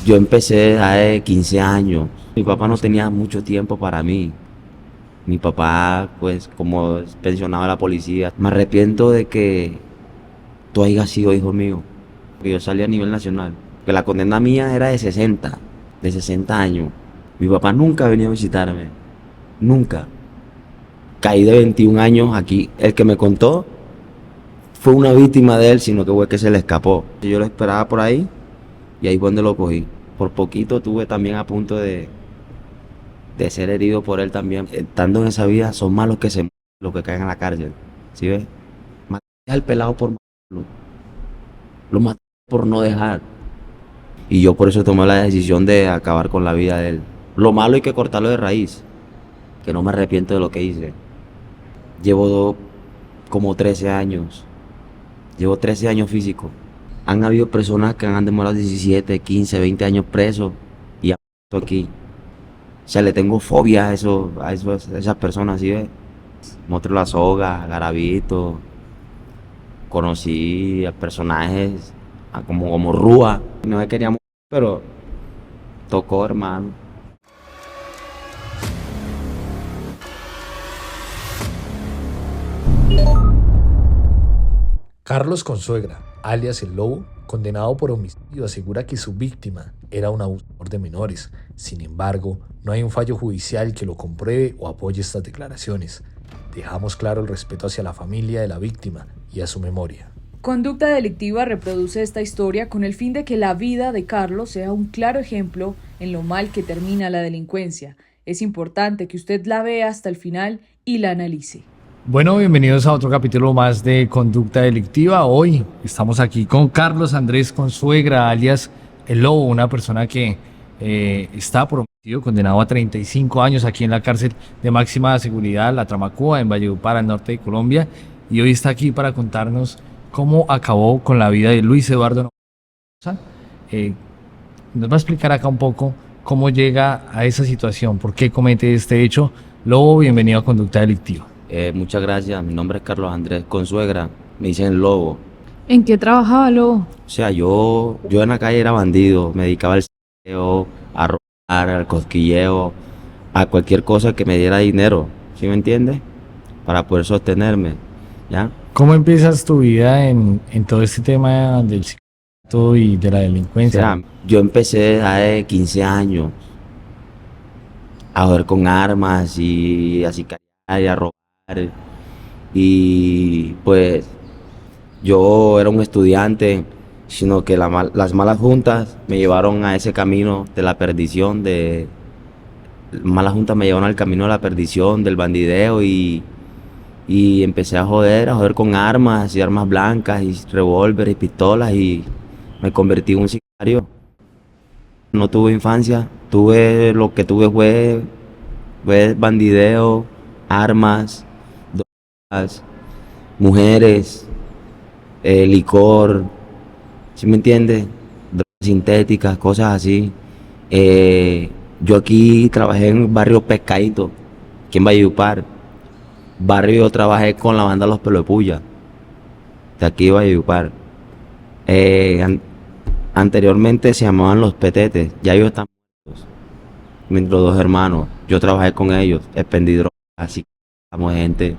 Yo empecé hace 15 años. Mi papá no tenía mucho tiempo para mí. Mi papá, pues, como es pensionado de la policía, me arrepiento de que tú hayas sido hijo mío. Que yo salí a nivel nacional. Que la condena mía era de 60 años. Mi papá nunca venía a visitarme. Nunca. Caí de 21 años aquí. El que me contó fue una víctima de él, sino que fue que se le escapó. Yo lo esperaba por ahí y ahí fue donde lo cogí. Por poquito tuve también a punto de ser herido por él también. Estando en esa vida, son más los que se mueren, los que caen en la cárcel. ¿Sí ves? Maté al pelado por matarlo. Lo maté por no dejar. Y yo por eso tomé la decisión de acabar con la vida de él. Lo malo hay que cortarlo de raíz. Que no me arrepiento de lo que hice. Llevo como 13 años. Llevo 13 años físico. Han habido personas que han demorado 17, 15, 20 años presos y han muerto aquí. O sea, le tengo fobia a esas personas, ¿sí ves? Motro La Soga, Garavito. Conocí a personajes como Rúa. No me queríamos, pero tocó, hermano. Carlos Consuegra, alias El Lobo, condenado por homicidio, asegura que su víctima era un abusador de menores. Sin embargo, no hay un fallo judicial que lo compruebe o apoye estas declaraciones. Dejamos claro el respeto hacia la familia de la víctima y a su memoria. Conducta Delictiva reproduce esta historia con el fin de que la vida de Carlos sea un claro ejemplo en lo mal que termina la delincuencia. Es importante que usted la vea hasta el final y la analice. Bueno, bienvenidos a otro capítulo más de Conducta Delictiva. Hoy estamos aquí con Carlos Andrés Consuegra, alias El Lobo, una persona que está por homicidio, condenado a 35 años aquí en la cárcel de máxima seguridad, La Tramacúa, en Valledupar, al norte de Colombia. Y hoy está aquí para contarnos cómo acabó con la vida de Luis Eduardo Novosa. Nos va a explicar acá un poco cómo llega a esa situación, por qué comete este hecho. Lobo, bienvenido a Conducta Delictiva. Muchas gracias. Mi nombre es Carlos Andrés Consuegra. Me dicen el Lobo. ¿En qué trabajaba, Lobo? O sea, yo en la calle era bandido. Me dedicaba al saqueo, a robar, al cosquilleo, a cualquier cosa que me diera dinero. ¿Sí me entiendes? Para poder sostenerme. ¿Ya? ¿Cómo empiezas tu vida en todo este tema del sicariato y de la O delincuencia? sea, yo empecé hace 15 años a joder con armas y a sicariar y a robar. Y pues yo era un estudiante, sino que las malas juntas me llevaron a ese camino de la perdición, malas juntas me llevaron al camino de la perdición, del bandideo y empecé a joder con armas y armas blancas y revólveres y pistolas y me convertí en un sicario. No tuve infancia, lo que tuve fue bandideo, armas, drogas, mujeres, licor, ¿sí me entiendes? Drogas sintéticas, cosas así. Yo aquí trabajé en barrio Pescadito, aquí en Valledupar. Barrio yo trabajé con la banda Los Pelo de Puya, de aquí de Valledupar. Eh, an- Anteriormente se llamaban Los Petetes, ya ellos están muertos. Mis dos hermanos, yo trabajé con ellos, expendí drogas, así que estamos gente,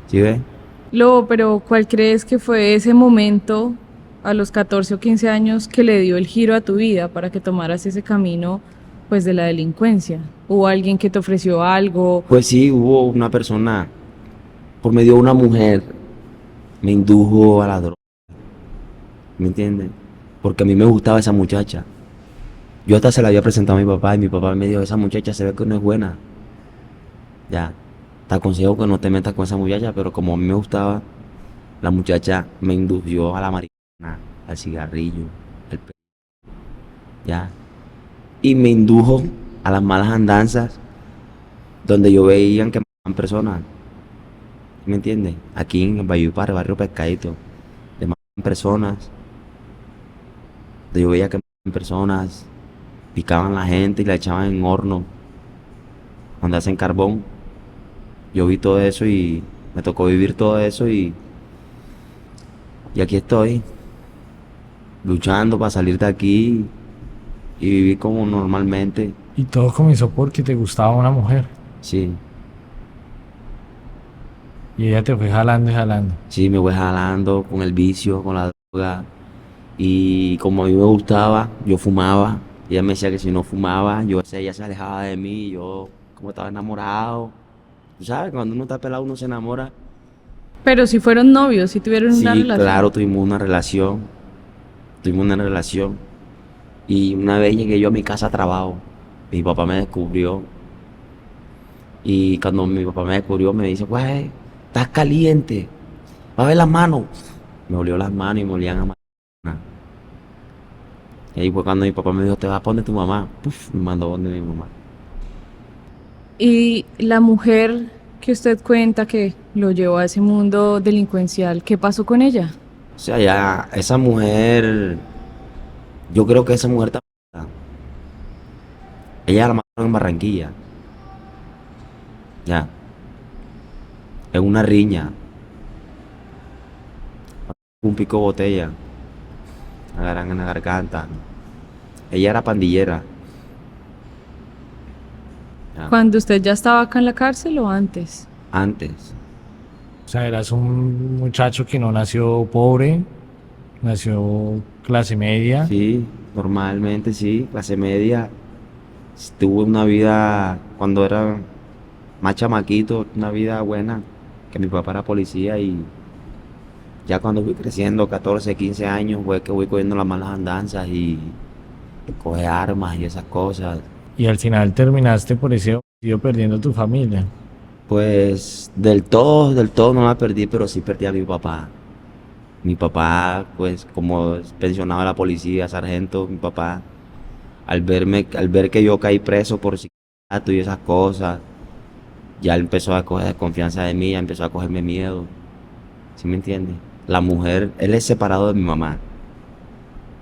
¿sí ves? Lobo, pero ¿cuál crees que fue ese momento a los 14 o 15 años que le dio el giro a tu vida para que tomaras ese camino, pues, de la delincuencia? ¿Hubo alguien que te ofreció algo? Pues sí, hubo una persona, por medio de una mujer, me indujo a la droga, ¿me entiendes? Porque a mí me gustaba esa muchacha. Yo hasta se la había presentado a mi papá y mi papá me dijo, esa muchacha se ve que no es buena. Ya, te aconsejo que no te metas con esa muchacha, pero como a mí me gustaba, la muchacha me indujo a la marihuana, al cigarrillo, ya. Y me indujo a las malas andanzas donde yo veía que mataban personas, ¿me entiendes? Aquí en Valledupar, barrio Pescadito, de mataban personas, donde yo veía que mataban personas, picaban a la gente y la echaban en horno, donde hacen carbón. Yo vi todo eso y me tocó vivir todo eso y aquí estoy, luchando para salir de aquí y viví como normalmente. Y todo comenzó porque te gustaba una mujer. Sí, Y ella te fue jalando y jalando. sí, me voy jalando con el vicio, con la droga. Y como a mí me gustaba, yo fumaba. Ella me decía que si no fumaba, ella se alejaba de mí. Yo, como estaba enamorado. Tú sabes, cuando uno está pelado, uno se enamora. Pero si fueron novios, si tuvieron una Sí, relación. claro, tuvimos una relación. Tuvimos una relación. Y una vez llegué yo a mi casa a trabajo. Mi papá me descubrió. Y cuando mi papá me descubrió, me dice, güey, estás caliente. Va a ver las manos. Me olió las manos y me olían a marihuana. Y ahí fue cuando mi papá me dijo, te vas a poner tu mamá. Puf, me mandó donde mi mamá. Y la mujer que usted cuenta que lo llevó a ese mundo delincuencial, ¿qué pasó con ella? O sea, ya esa mujer, yo creo que esa mujer está muerta. Ella la mataron en Barranquilla, ya, en una riña, un pico de botella, agarran en la garganta. Ella era pandillera, ya, ¿Cuando usted ya estaba acá en la cárcel o antes? antes. O sea, eras un muchacho que no nació pobre, nació clase media. Sí, normalmente sí, clase media. Tuve una vida, cuando era más chamaquito, una vida buena, que mi papá era policía y ya cuando fui creciendo, 14, 15 años, fue que voy cogiendo las malas andanzas y coge armas y esas cosas. Y al final terminaste por ese objetivo perdiendo tu familia. Pues del todo no la perdí, pero sí perdí a mi papá. Mi papá, pues como es pensionado de la policía, sargento, mi papá, al ver que yo caí preso por sicariato y esas cosas, ya él empezó a coger desconfianza de mí, ya empezó a cogerme miedo. ¿Sí me entiendes? La mujer, él es separado de mi mamá.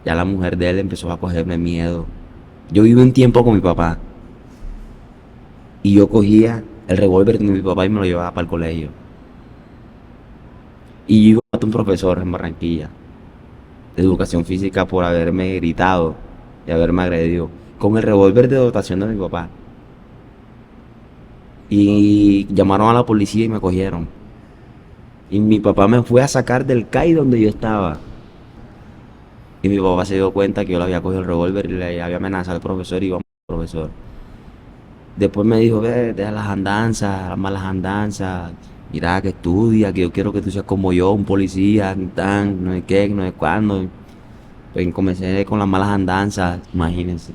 Ya la mujer de él empezó a cogerme miedo. Yo viví un tiempo con mi papá y yo cogía el revólver de mi papá y me lo llevaba para el colegio. Y yo iba a matar a un profesor en Barranquilla de educación física por haberme gritado y haberme agredido con el revólver de dotación de mi papá. Y llamaron a la policía y me cogieron. Y mi papá me fue a sacar del CAI donde yo estaba. Y mi papá se dio cuenta que yo le había cogido el revólver y le había amenazado al profesor y iba a matar al profesor. Después me dijo, ve, deja las andanzas, las malas andanzas, mira que estudia, que yo quiero que tú seas como yo, un policía, tan, no sé qué, no sé cuándo. Pues comencé con las malas andanzas, imagínense.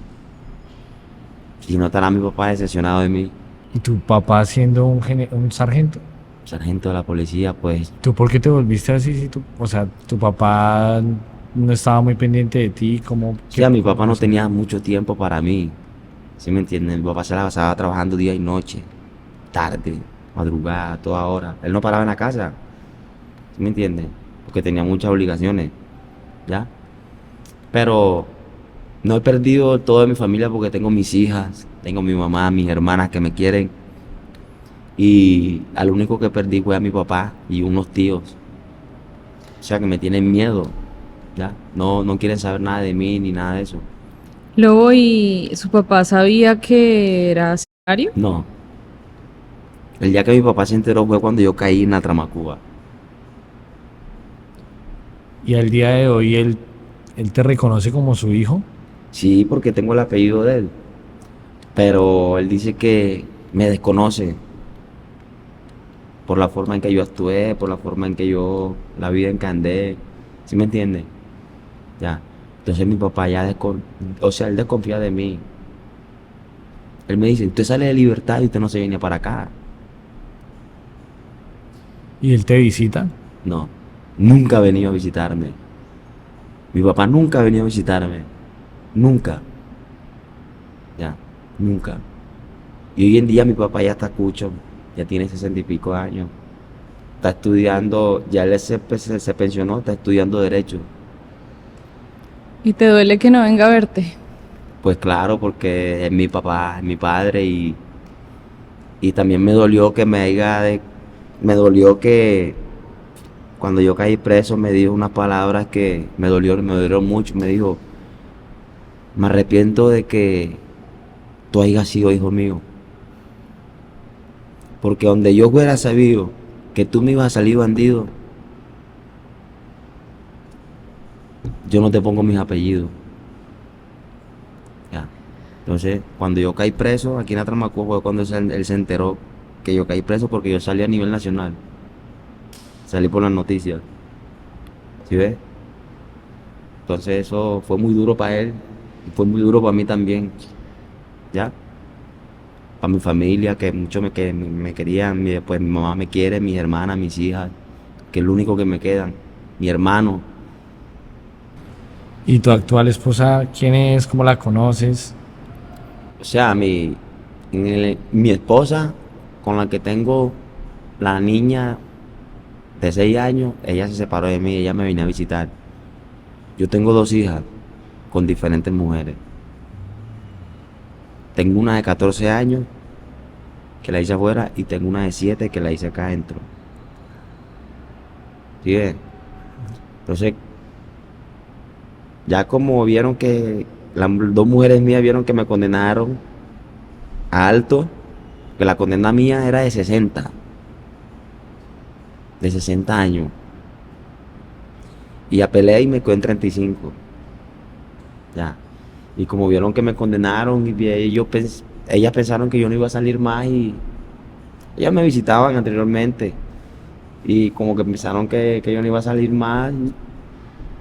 Si no estará mi papá decepcionado de mí, Y tu papá siendo un sargento. sargento de la policía, pues ¿Tú por qué te volviste así? Si o sea, tu papá no estaba muy pendiente de ti, como o sea, mi papá no tenía mucho tiempo para mí. ¿Sí me entienden? Mi papá se la pasaba trabajando día y noche, tarde, madrugada, toda hora. Él no paraba en la casa, ¿sí me entienden? Porque tenía muchas obligaciones, ¿ya? Pero no he perdido todo de mi familia porque tengo mis hijas, tengo mi mamá, mis hermanas que me quieren. Y al único que perdí fue a mi papá y unos tíos. O sea, que me tienen miedo, ¿ya? No, no quieren saber nada de mí ni nada de eso. Luego, ¿y su papá sabía que era sicario? No. El día que mi papá se enteró fue cuando yo caí en la Tramacuba. y al día de hoy él te reconoce como su hijo. Sí, porque tengo el apellido de él. Pero él dice que me desconoce por la forma en que yo actué, por la forma en que yo, la vida en que andé. ¿Sí me entiende? Ya. Entonces mi papá o sea, él desconfía de mí. Él me dice, usted sale de libertad y usted no se viene para acá. Y él te visita. No, nunca ha venido a visitarme. Mi papá nunca ha venido a visitarme. Nunca. Ya, nunca. Y hoy en día mi papá ya está cucho, ya tiene 60 y pico años. Está estudiando, ya él se pensionó, está estudiando Derecho. ¿Y te duele que no venga a verte? Pues claro, porque es mi papá, es mi padre y también me dolió que me dolió que cuando yo caí preso me dijo unas palabras que me dolieron mucho. Me arrepiento de que tú hayas sido hijo mío. Porque donde yo hubiera sabido que tú me ibas a salir bandido, yo no te pongo mis apellidos. Ya. Entonces, cuando yo caí preso aquí en Atramacoa fue cuando él se enteró que yo caí preso porque yo salí a nivel nacional. Salí por las noticias. ¿Sí ves? Entonces eso fue muy duro para él y fue muy duro para mí también. ¿Ya? Para mi familia, que mucho me querían, pues mi mamá me quiere, mis hermanas, mis hijas, que es lo único que me quedan. Mi hermano. ¿Y tu actual esposa quién es? ¿Cómo la conoces? O sea, mi esposa, con la que tengo la niña de 6 años, ella se separó de mí, ella me vino a visitar. Yo tengo 2 hijas con diferentes mujeres. Tengo una de 14 años que la hice afuera y tengo una de 7 que la hice acá adentro. ¿Sí ves? Entonces, ya como vieron que las 2 mujeres mías vieron que me condenaron a alto, que la condena mía era de 60 años. Y apelé y me quedé en 35. Ya. Y como vieron que me condenaron, ellas pensaron que yo no iba a salir más y ellas me visitaban anteriormente. Y como que pensaron que yo no iba a salir más,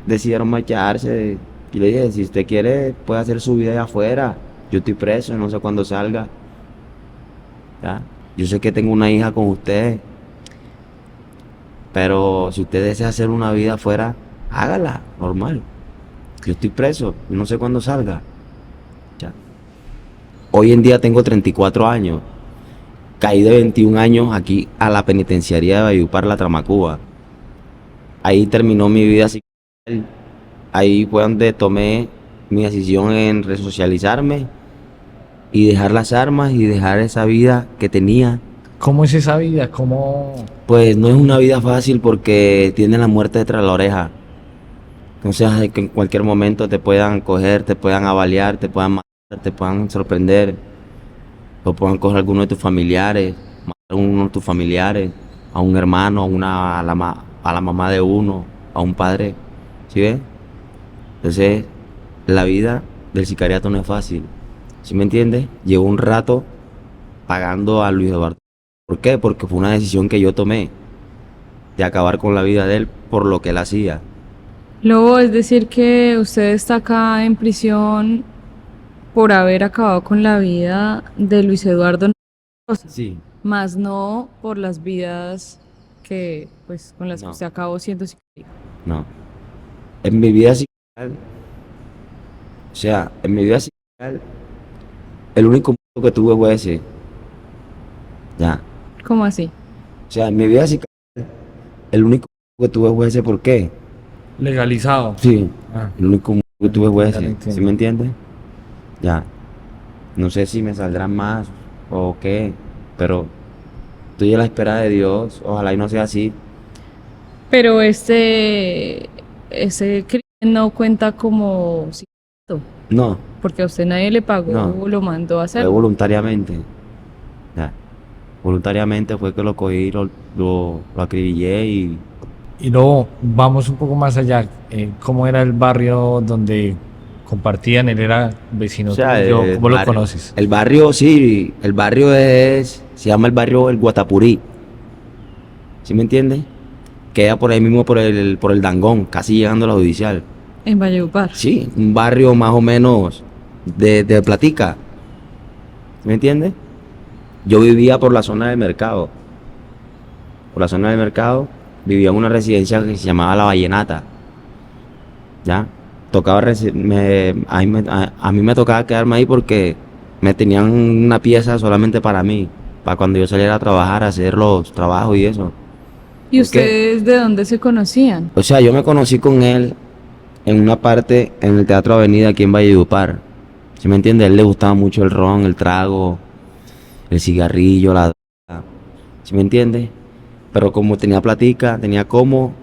decidieron marcharse. Y le dije, si usted quiere, puede hacer su vida allá afuera. Yo estoy preso, no sé cuándo salga. ¿Ya? Yo sé que tengo una hija con usted, pero si usted desea hacer una vida afuera, hágala, normal. Yo estoy preso, no sé cuándo salga. Ya. Hoy en día tengo 34 años. Caí de 21 años aquí a la penitenciaría de Valledupar, La Tramacuba. Ahí terminó mi vida psiquiátrica. Ahí fue donde tomé mi decisión en resocializarme y dejar las armas y dejar esa vida que tenía. ¿Cómo es esa vida? ¿Cómo? Pues no es una vida fácil porque tiene la muerte detrás de la oreja. Entonces, de que en cualquier momento te puedan coger, te puedan avaliar, te puedan matar, te puedan sorprender, o puedan coger a alguno de tus familiares, matar a uno de tus familiares, a un hermano, a la mamá de uno, a un padre. ¿Sí ves? Entonces, la vida del sicariato no es fácil. ¿Sí me entiendes? Llevo un rato pagando a Luis Eduardo. ¿Por qué? Porque fue una decisión que yo tomé de acabar con la vida de él por lo que él hacía. Lobo, es decir que usted está acá en prisión por haber acabado con la vida de Luis Eduardo Rosa, Sí. más no por las vidas que, pues, con las que No. usted acabó siendo sicario. No. En mi vida sicarial, o sea, en mi vida sicarial, el único motivo que tuve fue ese. Ya. ¿Cómo así? O sea, en mi vida sicarial, el único motivo que tuve fue ese. ¿Por qué? Legalizado. Sí. Ah, El único motivo que tuve fue ya lo ese. entiendo. ¿Sí me entiendes? Ya. No sé si me saldrán más o qué, pero estoy a la espera de Dios. Ojalá y no sea así. Pero ese crimen no cuenta como sicariato, No, porque a usted nadie le pagó No. o lo mandó a fue hacer. voluntariamente. Ya. Voluntariamente fue que lo cogí, lo acribillé y Y luego vamos un poco más allá. ¿Cómo era el barrio donde compartían? Él era vecino o sea, tuyo. ¿Cómo lo conoces? El barrio, sí, el barrio se llama el barrio El Guatapurí. ¿Sí me entiendes? Queda por ahí mismo por el Dangón, casi llegando a la judicial. En Valledupar. Sí, un barrio más o menos de platica. ¿Sí me entiendes? Yo vivía por la zona del mercado. Por la zona del mercado vivía en una residencia que se llamaba La Vallenata. ¿Ya? A mí me tocaba quedarme ahí porque me tenían una pieza solamente para mí, para cuando yo saliera a trabajar, a hacer los trabajos y eso. ¿Y ¿Por qué? ustedes de dónde se conocían? O sea, yo me conocí con él en una parte en el Teatro Avenida aquí en Valledupar. ¿Sí me entiendes? A él le gustaba mucho el ron, el trago, el cigarrillo, la droga. ¿Sí me entiendes? Pero como tenía platica, tenía como,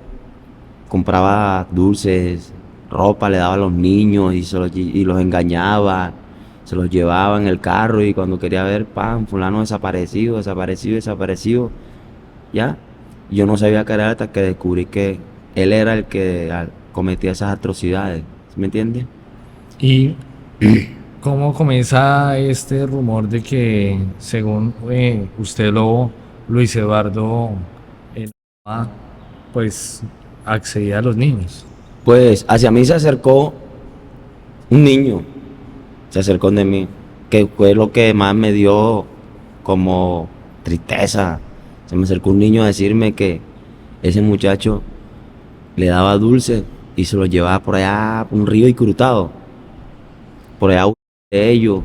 compraba dulces, ropa, le daba a los niños y los engañaba, se los llevaba en el carro y cuando quería ver, pan, fulano desaparecido, desaparecido, desaparecido, ¿ya? Yo no sabía qué era hasta que descubrí que él era el que cometía esas atrocidades, ¿sí me entiendes? ¿Y cómo comienza este rumor de que, según usted, Luis Eduardo, eh, pues accedía a los niños? Pues hacia mí se acercó un niño, se acercó de mí, que fue lo que más me dio como tristeza. Se me acercó un niño a decirme que ese muchacho le daba dulce y se lo llevaba por allá, por un río Icurutado, por allá de ellos,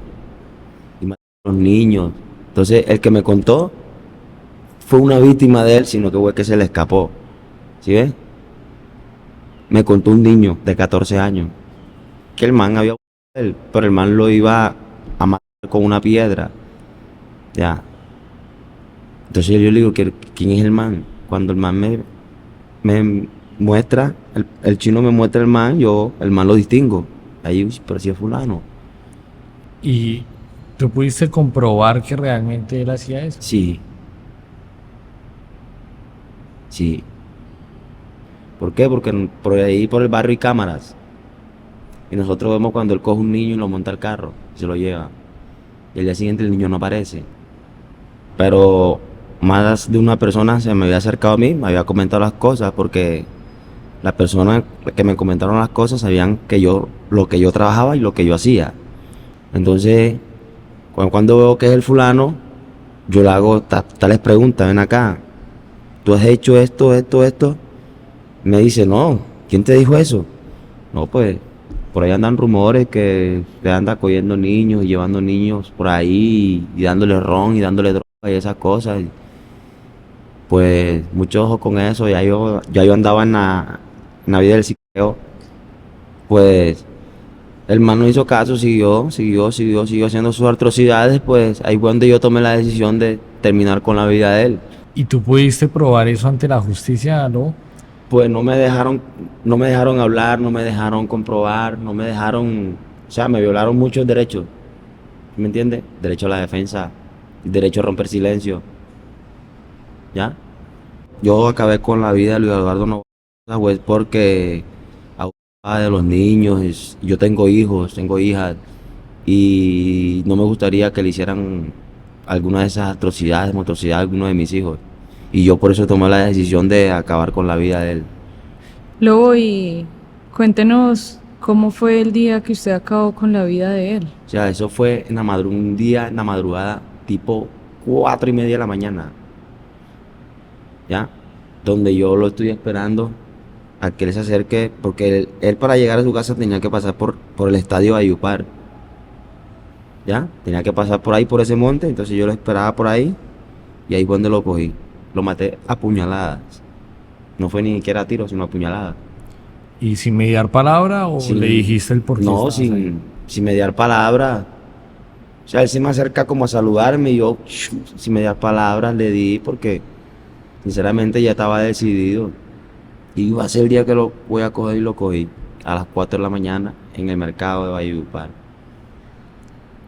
y mataba a los niños. Entonces, el que me contó fue una víctima de él, sino que fue que se le escapó. ¿Sí ves? Me contó un niño de 14 años que el man había él, pero el man lo iba a matar con una piedra. Ya. Entonces yo le digo, ¿quién es el man? Cuando el man me muestra, el chino me muestra el man, el man lo distingo. Ahí, uy, pero si es fulano. ¿Y tú pudiste comprobar que realmente él hacía eso? Sí, sí. ¿Por qué? Porque por ahí por el barrio hay cámaras. Y nosotros vemos cuando él coge un niño y lo monta al carro y se lo lleva. Y al día siguiente el niño no aparece. Pero más de una persona se me había acercado a mí, me había comentado las cosas, porque las personas que me comentaron las cosas sabían que lo que yo trabajaba y lo que yo hacía. Entonces, cuando veo que es el fulano, yo le hago tales preguntas, ven acá, ¿tú has hecho esto, esto, esto? Me dice, no, ¿quién te dijo eso? No, pues, por ahí andan rumores que se anda cogiendo niños y llevando niños por ahí y dándole ron y dándole droga y esas cosas. Pues, mucho ojo con eso, ya yo andaba en la vida del psiqueo. Pues, el man no hizo caso, siguió haciendo sus atrocidades, pues ahí fue donde yo tomé la decisión de terminar con la vida de él. ¿Y tú pudiste probar eso ante la justicia, no? Pues no me dejaron hablar, no me dejaron comprobar, no me dejaron, o sea, me violaron muchos derechos, ¿me entiendes? Derecho a la defensa, derecho a romper silencio, ¿ya? Yo acabé con la vida de Luis Eduardo Novoa, pues porque abusaba de los niños, yo tengo hijos, tengo hijas, y no me gustaría que le hicieran alguna de esas atrocidades, monstruosidades a alguno de mis hijos. Y yo por eso tomé la decisión de acabar con la vida de él. Lobo, y cuéntenos cómo fue el día que usted acabó con la vida de él. O sea, eso fue un día en la madrugada, tipo 4:30 de la mañana, ¿ya? Donde yo lo estoy esperando a que él se acerque, porque él para llegar a su casa tenía que pasar por el estadio Ayupar, ¿ya? Tenía que pasar por ahí, por ese monte, entonces yo lo esperaba por ahí y ahí fue donde lo cogí. Lo maté a puñaladas. No fue ni siquiera a tiros, sino a puñaladas. ¿Y sin mediar palabra o Sin- le dijiste el por qué No, estabas ahí? sin mediar palabra. O sea, él se me acerca como a saludarme y yo, sin mediar palabras, le di porque sinceramente ya estaba decidido. Y iba a ser el día que lo voy a coger y lo cogí a las 4 de la mañana en el mercado de Valledupar.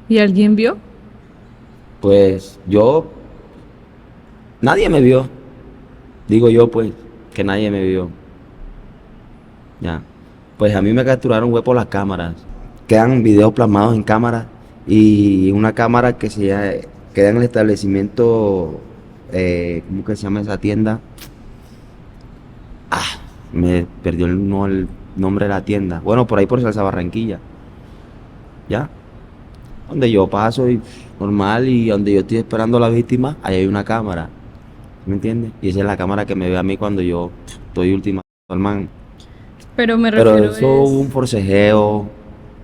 ¿Y alguien vio? Pues nadie me vio. Digo yo, pues, que nadie me vio. Ya. Pues a mí me capturaron fue por las cámaras. Quedan videos plasmados en cámara y una cámara que queda en el establecimiento, ¿cómo que se llama esa tienda? Ah, me perdió el nombre de la tienda. Bueno, por ahí por Salsa Barranquilla. ¿Ya? Donde yo paso y normal y donde yo estoy esperando a la víctima, ahí hay una cámara. ¿Me entiendes? Y esa es la cámara que me ve a mí cuando yo estoy ultimando al man. Pero me Pero refiero eso hubo un forcejeo.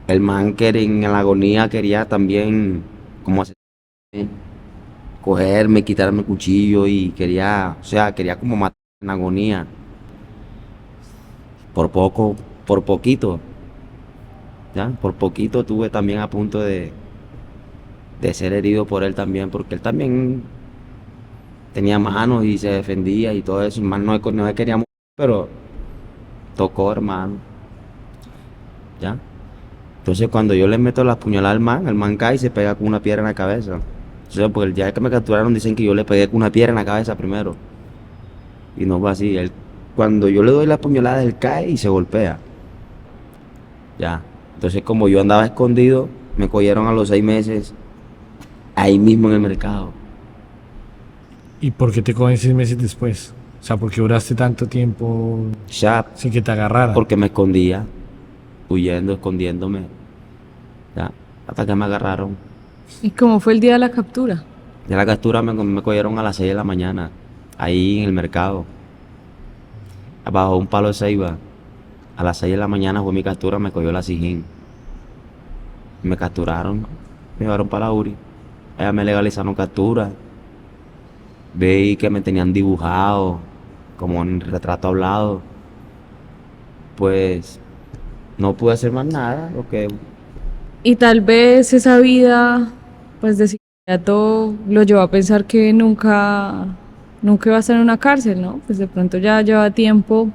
El man que en la agonía quería también como hacer, cogerme, quitarme el cuchillo y quería, o sea, quería como matar en agonía. Por poco, por poquito, ¿ya? Por poquito tuve también a punto de ser herido por él también, porque él también tenía manos y se defendía y todo eso. El man no quería morir, pero tocó, hermano. ¿ya? Entonces cuando yo le meto la puñalada al man, el man cae y se pega con una piedra en la cabeza. Entonces, pues el día que me capturaron dicen que yo le pegué con una piedra en la cabeza primero. Y no fue así. Cuando yo le doy la puñalada, él cae y se golpea. Ya. Entonces como yo andaba escondido, me cogieron a los 6 meses, ahí mismo en el mercado. ¿Y por qué te cogen 6 meses después? O sea, ¿por qué duraste tanto tiempo Ya, sin que te agarraran? porque me escondía, huyendo, escondiéndome. Ya, hasta que me agarraron. ¿Y cómo fue el día de la captura? Ya la captura me cogieron a las 6 de la mañana, ahí en el mercado, bajo un palo de ceiba. A las 6 de la mañana fue mi captura, me cogió la Sijín. Me capturaron, me llevaron para la URI. Allá me legalizaron captura. Veí que me tenían dibujado, como en retrato hablado. Pues no pude hacer más nada, porque Y tal vez esa vida, pues de sicariato lo llevó a pensar que nunca iba a estar en una cárcel, ¿no? Pues de pronto ya lleva tiempo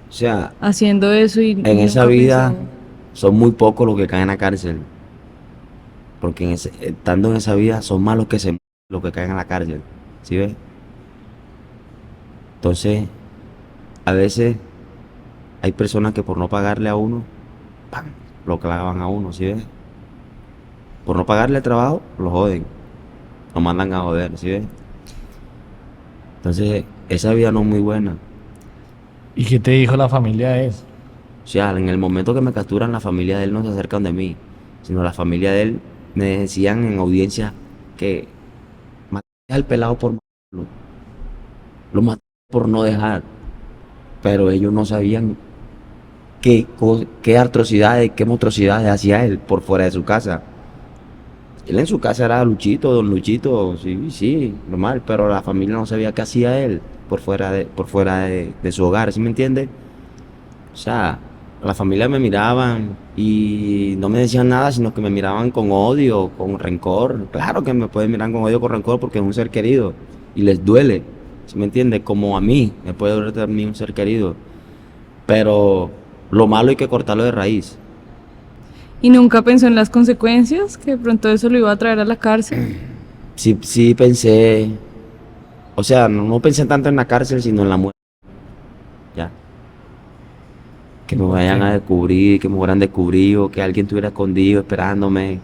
o sea, haciendo eso y en esa nunca vida pensó. son muy pocos los que caen en la cárcel. Porque estando en esa vida son más los que se mueren, los que caen en la cárcel. ¿Sí ves? Entonces, a veces hay personas que por no pagarle a uno, ¡pam!, lo clavan a uno, ¿sí ves? Por no pagarle el trabajo, lo joden. Lo mandan a joder, ¿sí ves? Entonces, esa vida no es muy buena. ¿Y qué te dijo la familia de él? O sea, en el momento que me capturan, la familia de él no se acercan de mí, sino la familia de él me decían en audiencia que maté al pelado por matarlo, lo maté por no dejar, pero ellos no sabían qué atrocidades, qué monstruosidades hacía él por fuera de su casa. Él en su casa era Luchito, don Luchito, sí, sí, normal, pero la familia no sabía qué hacía él por fuera de su hogar, ¿sí me entiende? O sea, la familia me miraban y no me decían nada, sino que me miraban con odio, con rencor. Claro que me pueden mirar con odio, con rencor, porque es un ser querido y les duele, ¿sí me entiende? Como a mí, me puede doler también un ser querido. Pero lo malo hay que cortarlo de raíz. ¿Y nunca pensó en las consecuencias? Que de pronto eso lo iba a traer a la cárcel. Sí, sí pensé, o sea, no pensé tanto en la cárcel, sino en la muerte. Ya. Que me ¿Por vayan qué? a descubrir, que me hubieran descubrido, que alguien estuviera escondido esperándome,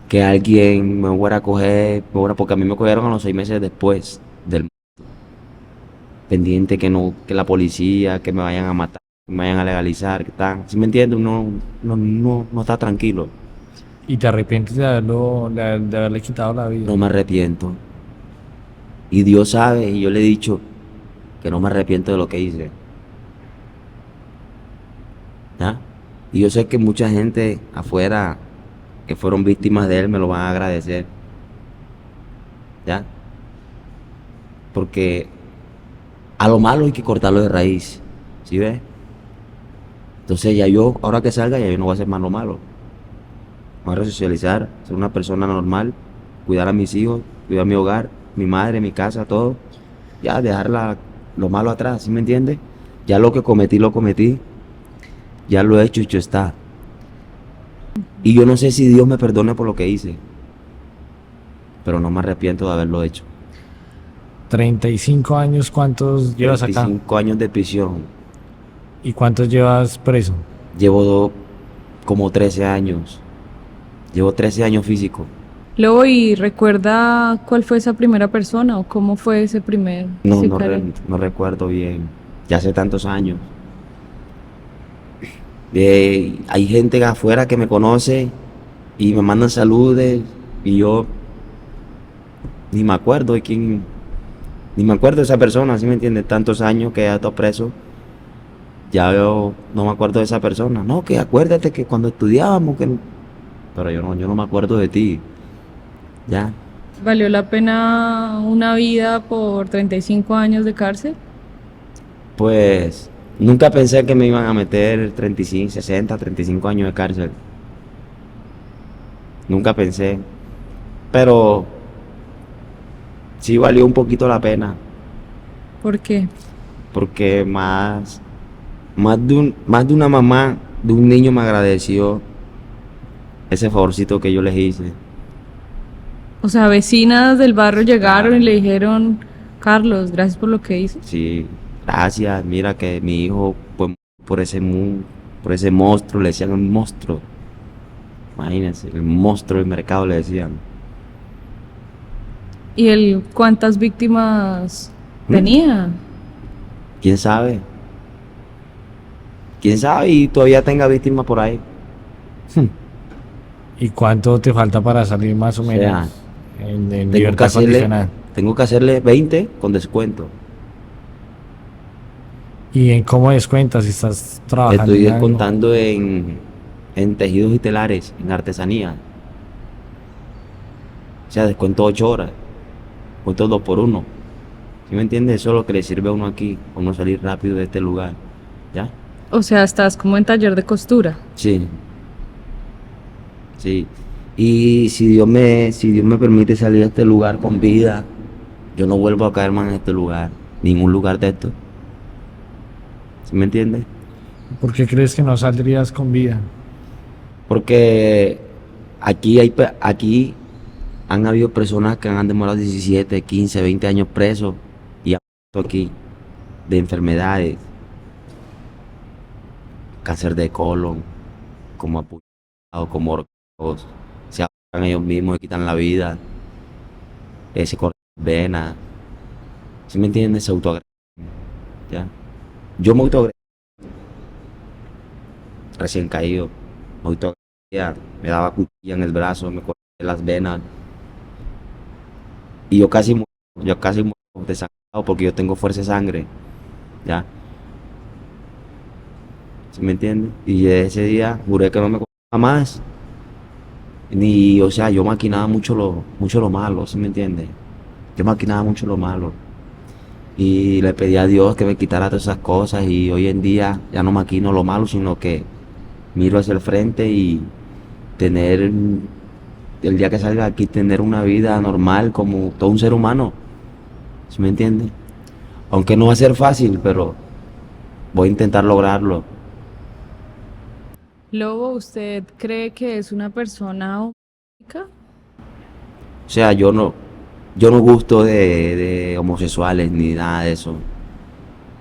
que alguien me fuera a coger, porque a mí me cogieron a los 6 meses después del pendiente, que no, que la policía, que me vayan a matar, que me vayan a legalizar, que tal. ¿Sí me entiendes? Uno no está tranquilo. ¿Y te arrepientes de haberle quitado la vida? No me arrepiento. Y Dios sabe, y yo le he dicho que no me arrepiento de lo que hice. ¿Ya? Y yo sé que mucha gente afuera que fueron víctimas de él me lo van a agradecer. ¿Ya? Porque a lo malo hay que cortarlo de raíz. ¿Sí ves? Entonces ya yo, ahora que salga, ya yo no voy a hacer más lo malo. Voy a resocializar, ser una persona normal, cuidar a mis hijos, cuidar mi hogar, mi madre, mi casa, todo. Ya dejar lo malo atrás, ¿sí me entiendes? Ya lo que cometí, lo cometí. Ya lo he hecho está. Y yo no sé si Dios me perdone por lo que hice, pero no me arrepiento de haberlo hecho. 35 años, ¿cuántos llevas acá? 25 años de prisión. ¿Y cuántos llevas preso? Llevo como 13 años. Llevo 13 años físico. Luego, ¿y recuerda cuál fue esa primera persona o cómo fue ese primer No, sicario? no recuerdo bien. Ya hace tantos años. Hay gente afuera que me conoce y me mandan saludes y yo ni me acuerdo de quién, ni me acuerdo de esa persona, ¿sí me entiendes? Tantos años que ya está preso, ya yo no me acuerdo de esa persona. No, que acuérdate que cuando estudiábamos, pero yo no me acuerdo de ti. Ya, ¿Valió la pena una vida por 35 años de cárcel? pues nunca pensé que me iban a meter 35, 60, 35 años de cárcel. Nunca pensé. Pero sí valió un poquito la pena, ¿Por qué? porque más de una mamá de un niño me agradeció ese favorcito que yo les hice. O sea, vecinas del barrio llegaron y Claro. le dijeron, Carlos, gracias por lo que hizo. Sí, gracias, mira que mi hijo, pues, por ese monstruo, le decían el monstruo. Imagínense, el monstruo del mercado le decían. ¿Y él cuántas víctimas ¿Mm? tenía? ¿Quién sabe? ¿Quién sabe? Y todavía tenga víctimas por ahí. ¿Y cuánto te falta para salir más o O menos sea, en tengo que libertad hacerle, condicional? tengo que hacerle 20 con descuento. ¿Y en cómo descuentas si estás trabajando Estoy en algo? descontando en tejidos y telares, en artesanía. O sea, descuento 8 horas, descuento 2 por 1. ¿Sí me entiendes? Eso es lo que le sirve a uno aquí, a uno salir rápido de este lugar. ¿Ya? O sea, estás como en taller de costura. Sí, sí. Y si Dios me permite salir de este lugar con vida, yo no vuelvo a caer más en este lugar, ningún lugar de esto. ¿Sí me entiendes? ¿Por qué crees que no saldrías con vida? Porque aquí han habido personas que han demorado 17, 15, 20 años presos y han muerto aquí de enfermedades, cáncer de colon, como apuñalados, como ahorcados, se ahorcan ellos mismos, se quitan la vida, se cortan las venas. ¿Sí me entiendes? Se autoagredan. ¿Ya? Yo me autoagredí recién caído, me autoagredía, me daba cuchilla en el brazo, me corté las venas y yo casi muero desangrado porque yo tengo fuerza de sangre. ¿Ya? ¿Sí me entiendes? Y de ese día juré que no me cortaba más. Ni, o sea, yo maquinaba mucho lo malo, ¿sí me entiendes? Yo maquinaba mucho lo malo. Y le pedí a Dios que me quitara todas esas cosas. Y hoy en día ya no maquino lo malo, sino que miro hacia el frente y tener, el día que salga aquí, tener una vida normal como todo un ser humano. ¿Sí me entiendes? Aunque no va a ser fácil, pero voy a intentar lograrlo. Lobo, ¿usted cree que es una persona homofóbica? O sea, yo no gusto de homosexuales ni nada de eso. O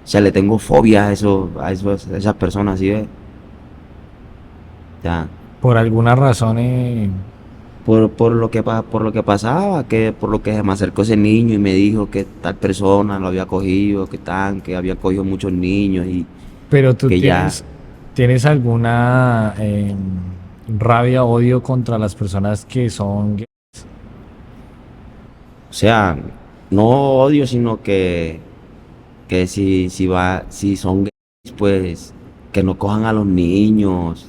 sea, le tengo fobia a esas personas, ¿sí ves? Ya. Por alguna razón, Por lo que pasaba, por lo que se me acercó ese niño y me dijo que tal persona lo había cogido, que había cogido muchos niños y pero tú que ya, tienes alguna rabia, odio contra las personas que son gays. o sea, no odio, sino que si son gays, pues que no cojan a los niños,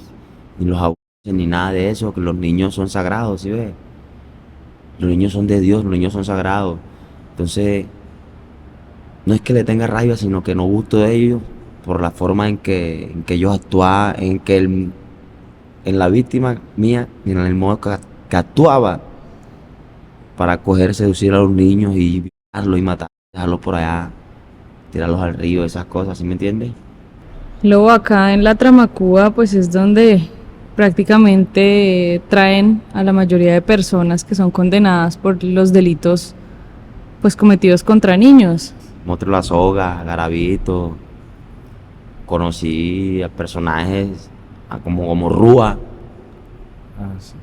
ni los abusen, ni nada de eso, que los niños son sagrados, ¿sí ves? Los niños son de Dios, los niños son sagrados. Entonces, no es que le tenga rabia, sino que no gusto de ellos por la forma en que ellos actúan, en la víctima mía, y en el modo que actuaba para coger, seducir a los niños y violarlos y matarlos, dejarlos por allá, tirarlos al río, esas cosas, ¿sí me entiendes? Lobo, acá en la Tramacúa, pues es donde prácticamente traen a la mayoría de personas que son condenadas por los delitos pues cometidos contra niños. Monstruo La Soga, Garavito, conocí a personajes como Rúa, Ah, sí.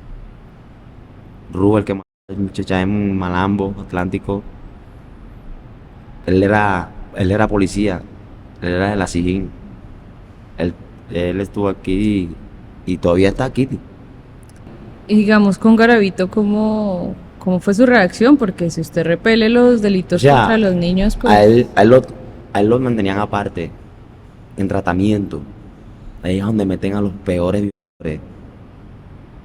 Rúa el que mató a la muchacha en Malambo, Atlántico. Él era policía, él era de la SIJIN. Él, él estuvo aquí y todavía está aquí. Y digamos con Garavito, ¿cómo fue su reacción? Porque si usted repele los O delitos sea, contra los niños, a pues él los mantenían aparte, en tratamiento. Ahí es donde meten a los peores violadores.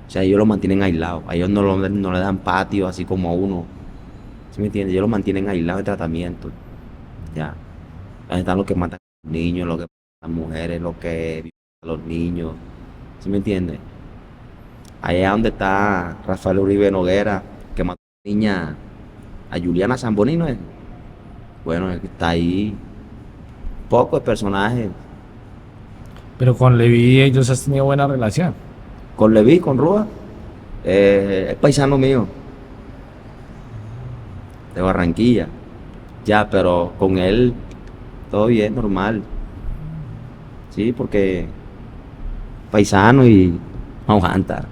O sea, ellos los mantienen aislados. A ellos no le dan patio así como a uno. ¿Sí me entiendes? Ellos los mantienen aislados en tratamiento. Ya. Ahí están los que matan a los niños, los que matan a las mujeres, los que violan a los niños. ¿Sí me entiendes? Allá donde está Rafael Uribe Noguera, que mató a la niña, a Juliana Zamboni, ¿no es? Bueno, el que está ahí. Pocos personajes. Pero con Levi ellos has tenido buena relación. Con Levi, con Rúa, es paisano mío, de Barranquilla. Ya, pero con él todo bien, normal. Sí, porque paisano y no aguanta.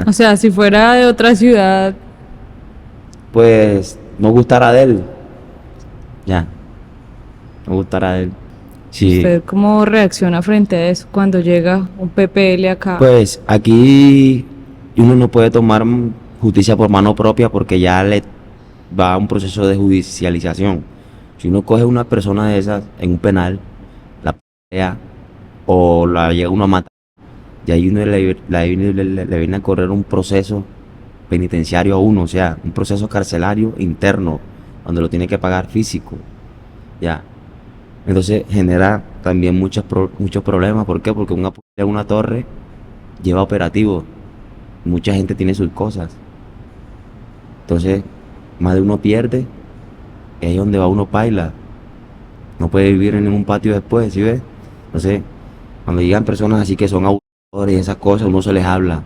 O sea, si fuera de otra ciudad, Pues no gustará de él. Ya, no gustará de él. Sí. ¿usted cómo reacciona frente a eso cuando llega un PPL acá? Pues aquí uno no puede tomar justicia por mano propia porque ya le va a un proceso de judicialización. Si uno coge una persona de esas en un penal, la pelea o la llega uno a matar, y ahí uno le viene a correr un proceso penitenciario a uno, o sea, un proceso carcelario interno, donde lo tiene que pagar físico, ya. Entonces genera también muchos problemas. ¿Por qué? Porque una torre lleva operativo, mucha gente tiene sus cosas, entonces más de uno pierde, y ahí es donde va uno paila, no puede vivir en ningún patio después, ¿sí ves? Entonces, cuando llegan personas así que son abusadores y esas cosas, uno se les habla.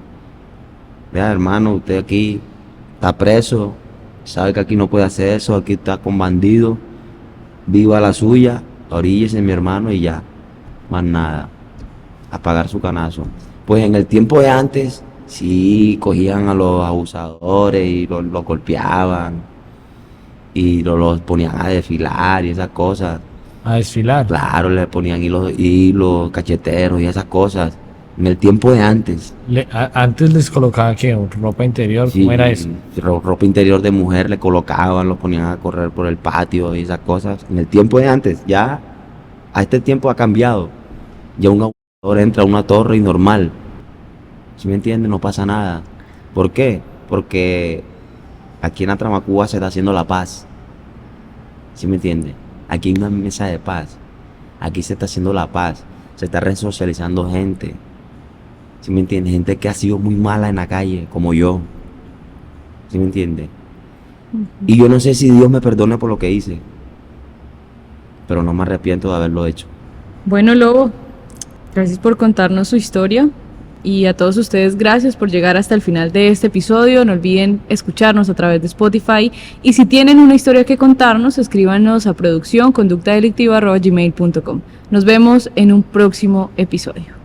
Vea, hermano, usted aquí está preso, sabe que aquí no puede hacer eso, aquí está con bandidos, viva la suya, oríllese, mi hermano, y ya, más nada, a pagar su canazo. Pues en el tiempo de antes, sí, cogían a los abusadores y los golpeaban, y los ponían a desfilar y esas cosas. A desfilar. Claro, le ponían hilos, cacheteros y esas cosas. En el tiempo de antes. Antes les colocaban que ropa interior, Sí, ¿cómo era eso? ropa interior de mujer le colocaban, los ponían a correr por el patio y esas cosas. En el tiempo de antes, ya a este tiempo ha cambiado. Ya un abusador entra a una torre y normal. ¿Sí me entiendes? No pasa nada. ¿Por qué? Porque aquí en Atramacúa se está haciendo la paz. ¿Sí me entiendes? Aquí hay una mesa de paz. Aquí se está haciendo la paz. Se está resocializando gente. ¿Sí me entiendes? Gente que ha sido muy mala en la calle, como yo. ¿Sí me entiendes? Y yo no sé si Dios me perdone por lo que hice, pero no me arrepiento de haberlo hecho. Bueno, Lobo, gracias por contarnos su historia y a todos ustedes gracias por llegar hasta el final de este episodio. No olviden escucharnos a través de Spotify y si tienen una historia que contarnos, escríbanos a producción conductadelictiva@gmail.com. Nos vemos en un próximo episodio.